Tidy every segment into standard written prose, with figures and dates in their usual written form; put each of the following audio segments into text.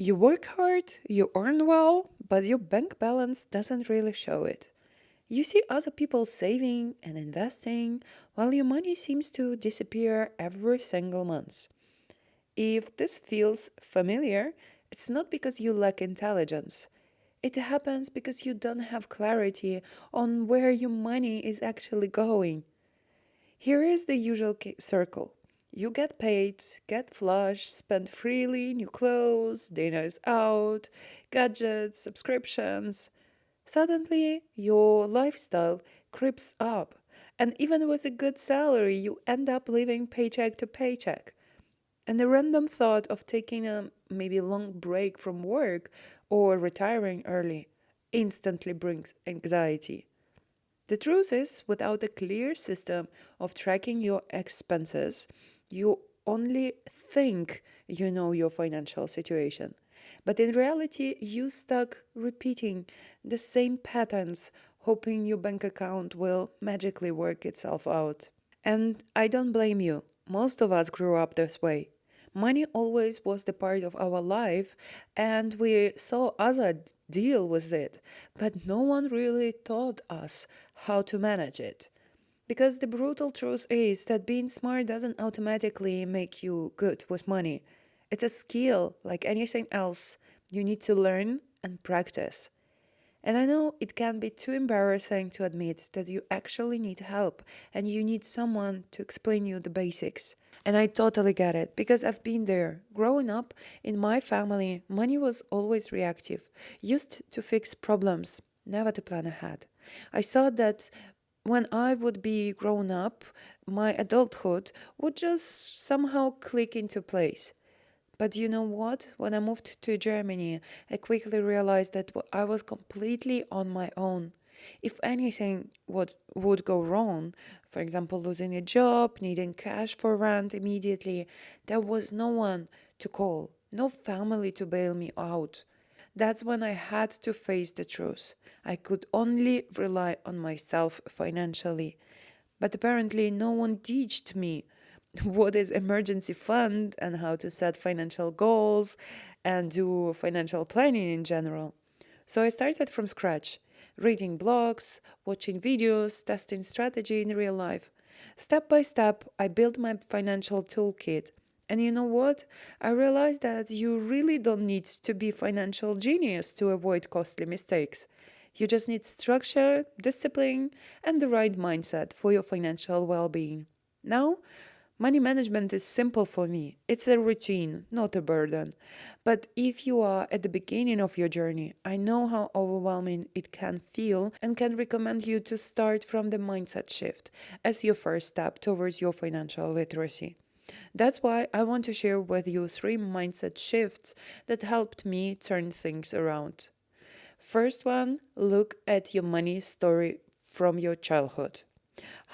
You work hard, you earn well, but your bank balance doesn't really show it. You see other people saving and investing, while your money seems to disappear every single month. If this feels familiar, it's not because you lack intelligence. It happens because you don't have clarity on where your money is actually going. Here is the usual circle. You get paid, get flush, spend freely, new clothes, dinners out, gadgets, subscriptions. Suddenly, your lifestyle creeps up. And even with a good salary, you end up living paycheck to paycheck. And the random thought of taking a maybe long break from work or retiring early instantly brings anxiety. The truth is, without a clear system of tracking your expenses, you only think you know your financial situation. But in reality, you stuck repeating the same patterns, hoping your bank account will magically work itself out. And I don't blame you. Most of us grew up this way. Money always was the part of our life, and we saw others deal with it, but no one really taught us how to manage it. Because the brutal truth is that being smart doesn't automatically make you good with money. It's a skill like anything else you need to learn and practice. And I know it can be too embarrassing to admit that you actually need help and you need someone to explain you the basics. And I totally get it because I've been there. Growing up in my family, money was always reactive, used to fix problems, never to plan ahead. I saw that when I would be grown up, my adulthood would just somehow click into place. But you know what? When I moved to Germany, I quickly realized that I was completely on my own. If anything would go wrong, for example, losing a job, needing cash for rent immediately, there was no one to call, no family to bail me out. That's when I had to face the truth. I could only rely on myself financially. But apparently, no one taught me what is emergency fund and how to set financial goals and do financial planning in general. So I started from scratch, reading blogs, watching videos, testing strategy in real life. Step by step, I built my financial toolkit. And you know what? I realized that you really don't need to be financial genius to avoid costly mistakes. You just need structure, discipline, and the right mindset for your financial well-being. Now, money management is simple for me. It's a routine, not a burden. But if you are at the beginning of your journey, I know how overwhelming it can feel and can recommend you to start from the mindset shift as your first step towards your financial literacy. That's why I want to share with you three mindset shifts that helped me turn things around. First one, look at your money story from your childhood.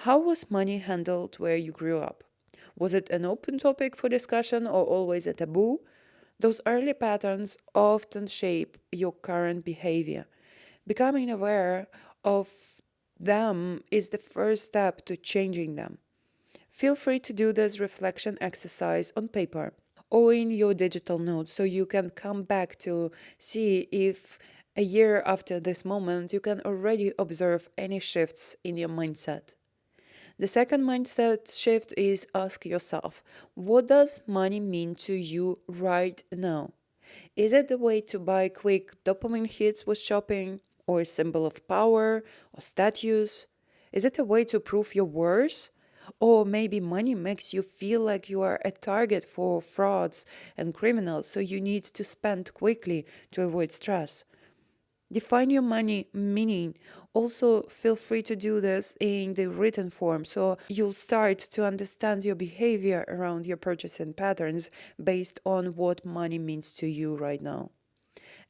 How was money handled where you grew up? Was it an open topic for discussion or always a taboo? Those early patterns often shape your current behavior. Becoming aware of them is the first step to changing them. Feel free to do this reflection exercise on paper or in your digital notes so you can come back to see if a year after this moment you can already observe any shifts in your mindset. The second mindset shift is ask yourself, what does money mean to you right now? Is it a way to buy quick dopamine hits with shopping, or a symbol of power or status? Is it a way to prove your worth? Or maybe money makes you feel like you are a target for frauds and criminals, so you need to spend quickly to avoid stress. Define your money meaning. Also, feel free to do this in the written form so you'll start to understand your behavior around your purchasing patterns based on what money means to you right now.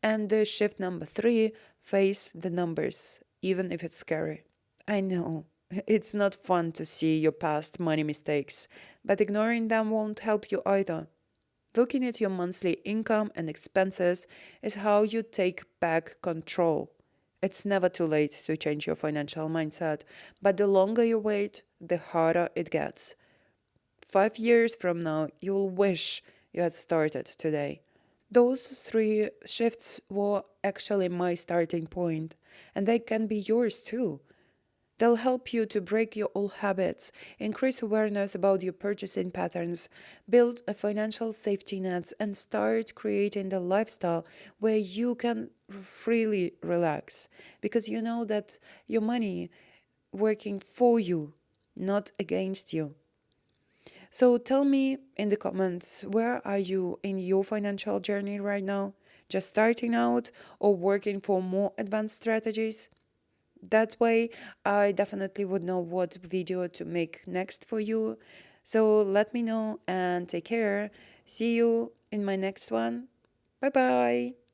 And the shift number three, face the numbers, even if it's scary. I know. It's not fun to see your past money mistakes, but ignoring them won't help you either. Looking at your monthly income and expenses is how you take back control. It's never too late to change your financial mindset, but the longer you wait, the harder it gets. 5 years from now, you'll wish you had started today. Those three shifts were actually my starting point, and they can be yours too. They'll help you to break your old habits, increase awareness about your purchasing patterns, build a financial safety nets, and start creating the lifestyle where you can freely relax because you know that your money working for you, not against you. So tell me in the comments, where are you in your financial journey right now? Just starting out or working for more advanced strategies? That way, I definitely would know what video to make next for you. So let me know and take care. See you in my next one. Bye bye.